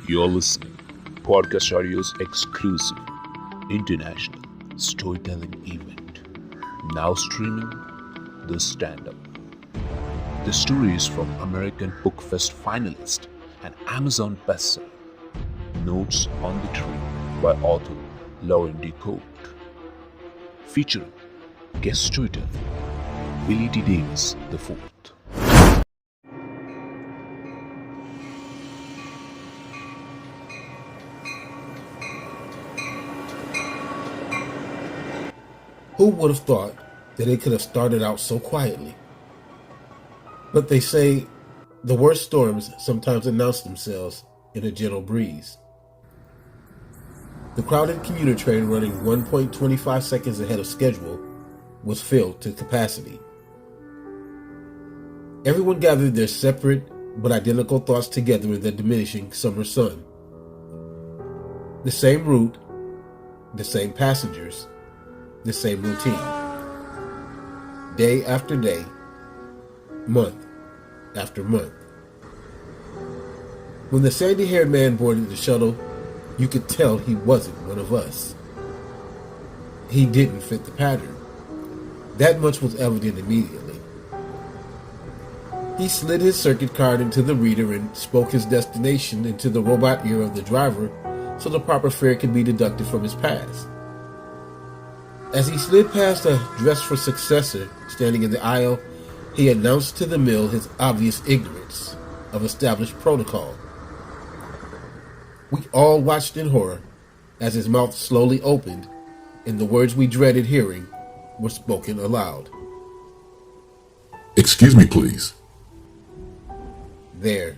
You're listening Podcast Audio's exclusive international storytelling event, now streaming The Stand-Up. The story is from American Book Fest finalist and Amazon bestseller, Notes on the Tree by author Loreen Kort, featuring guest storyteller Willie Davis IV. Who would have thought that it could have started out so quietly? But they say the worst storms sometimes announce themselves in a gentle breeze. The crowded commuter train running 1.25 seconds ahead of schedule was filled to capacity. Everyone gathered their separate but identical thoughts together in the diminishing summer sun. The same route, the same passengers, the same routine. Day after day, month after month. When the sandy-haired man boarded the shuttle, you could tell he wasn't one of us. He didn't fit the pattern. That much was evident immediately. He slid his circuit card into the reader and spoke his destination into the robot ear of the driver so the proper fare could be deducted from his pass. As he slid past a dressed-for-successor standing in the aisle, he announced to the mill his obvious ignorance of established protocol. We all watched in horror as his mouth slowly opened and the words we dreaded hearing were spoken aloud. Excuse me, please. There.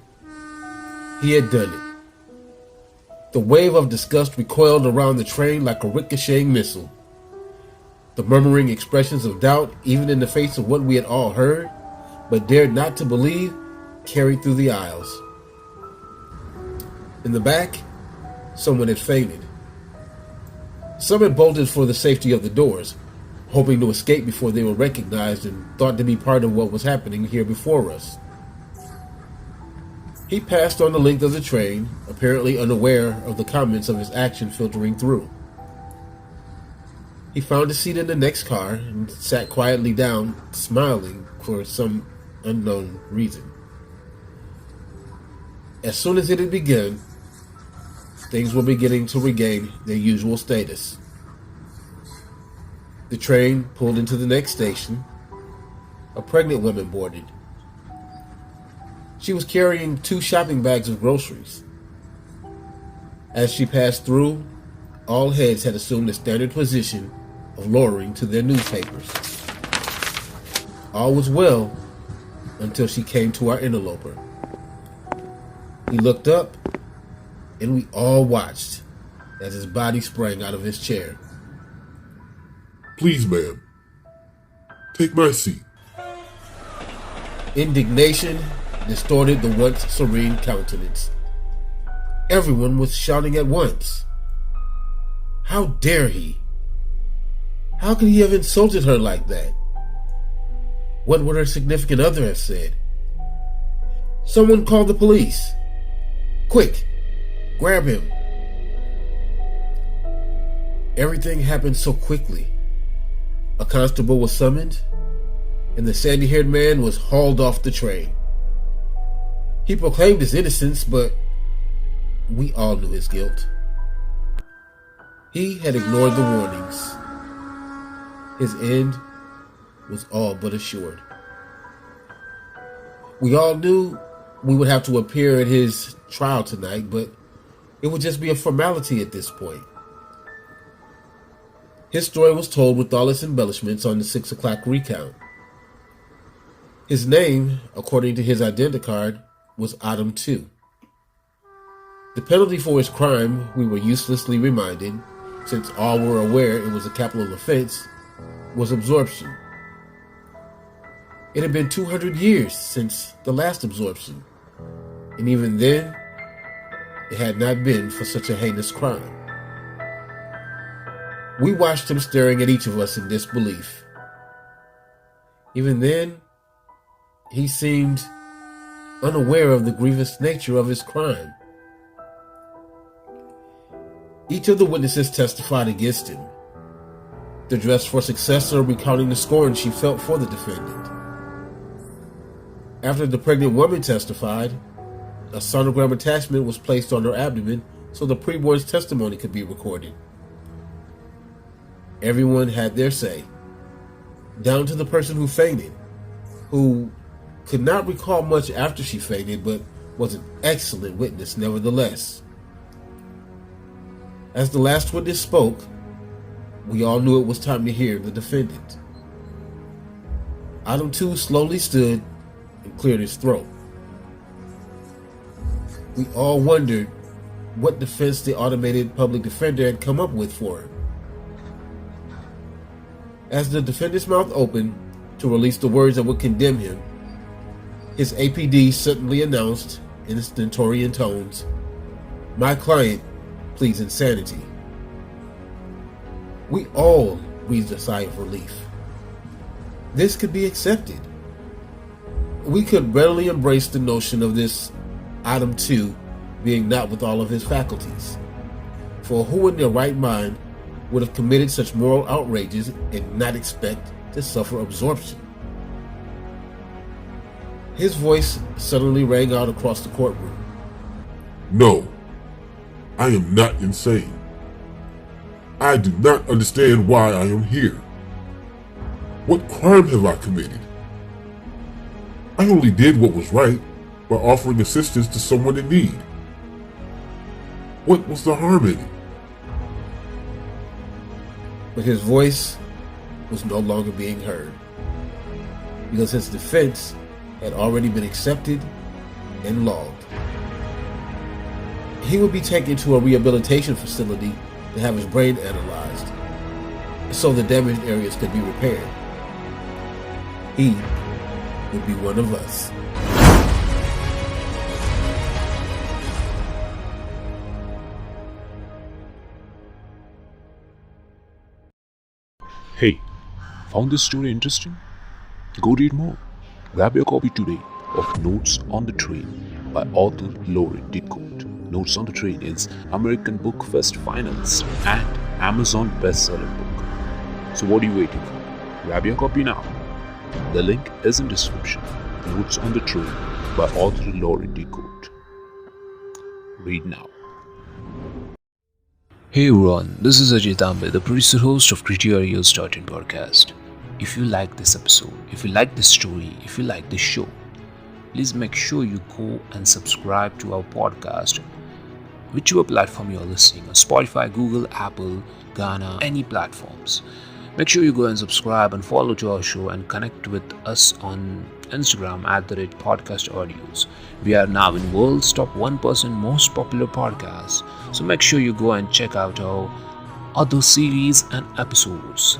He had done it. The wave of disgust recoiled around the train like a ricocheting missile. The murmuring expressions of doubt, even in the face of what we had all heard, but dared not to believe, carried through the aisles. In the back, someone had fainted. Some had bolted for the safety of the doors, hoping to escape before they were recognized and thought to be part of what was happening here before us. He passed on the length of the train, apparently unaware of the comments of his action filtering through. He found a seat in the next car and sat quietly down, smiling for some unknown reason. As soon as it had begun, things were beginning to regain their usual status. The train pulled into the next station. A pregnant woman boarded. She was carrying 2 shopping bags of groceries. As she passed through, all heads had assumed the standard position of lowering to their newspapers. All was well until she came to our interloper. He looked up, and we all watched as his body sprang out of his chair. Please, ma'am. Take my seat. Indignation distorted the once serene countenance. Everyone was shouting at once. How dare he? How could he have insulted her like that? What would her significant other have said? Someone call the police. Quick, grab him. Everything happened so quickly. A constable was summoned, and the sandy-haired man was hauled off the train. He proclaimed his innocence, but we all knew his guilt. He had ignored the warnings. His end was all but assured. We all knew we would have to appear at his trial tonight, but it would just be a formality at this point. His story was told with all its embellishments on the 6 o'clock recount. His name, according to his identity card, was Adam 2. The penalty for his crime, we were uselessly reminded, since all were aware it was a capital offense, was absorption. It had been 200 years since the last absorption, and even then, it had not been for such a heinous crime. We watched him staring at each of us in disbelief. Even then, he seemed unaware of the grievous nature of his crime. Each of the witnesses testified against him. The dress for successor recounting the scorn she felt for the defendant. After the pregnant woman testified, a sonogram attachment was placed on her abdomen so the preborn's testimony could be recorded. Everyone had their say, down to the person who fainted, who could not recall much after she fainted, but was an excellent witness nevertheless. As the last witness spoke, we all knew it was time to hear the defendant. Item 2 slowly stood and cleared his throat. We all wondered what defense the automated public defender had come up with for him. As the defendant's mouth opened to release the words that would condemn him, his APD suddenly announced in stentorian tones, "My client pleads insanity." We all breathed a sigh of relief. This could be accepted. We could readily embrace the notion of this Item 2 being not with all of his faculties. For who in their right mind would have committed such moral outrages and not expect to suffer absorption? His voice suddenly rang out across the courtroom. No, I am not insane. I do not understand why I am here. What crime have I committed? I only did what was right by offering assistance to someone in need. What was the harm in it? But his voice was no longer being heard, because his defense had already been accepted and logged. He would be taken to a rehabilitation facility to have his brain analyzed, so the damaged areas could be repaired. He would be one of us. Hey, found this story interesting? Go read more. Grab your copy today of Notes on the Train by author Loreen Kort. Notes on the Train is American Book Fest finalist and Amazon bestseller book. So what are you waiting for? Grab your copy now. The link is in description. Notes on the Train by author Loreen Kort. Read now. Hey everyone, this is AJAY, TAMBE, the producer host of Criteria.in podcast. If you like this episode, if you like this story, if you like this show, please make sure you go and subscribe to our podcast, whichever platform you're listening on, Spotify, Google, Apple, Ghana, any platforms. Make sure you go and subscribe and follow to our show and connect with us on Instagram @podcastaudios. We are now in world's top 1% most popular podcasts. So make sure you go and check out our other series and episodes.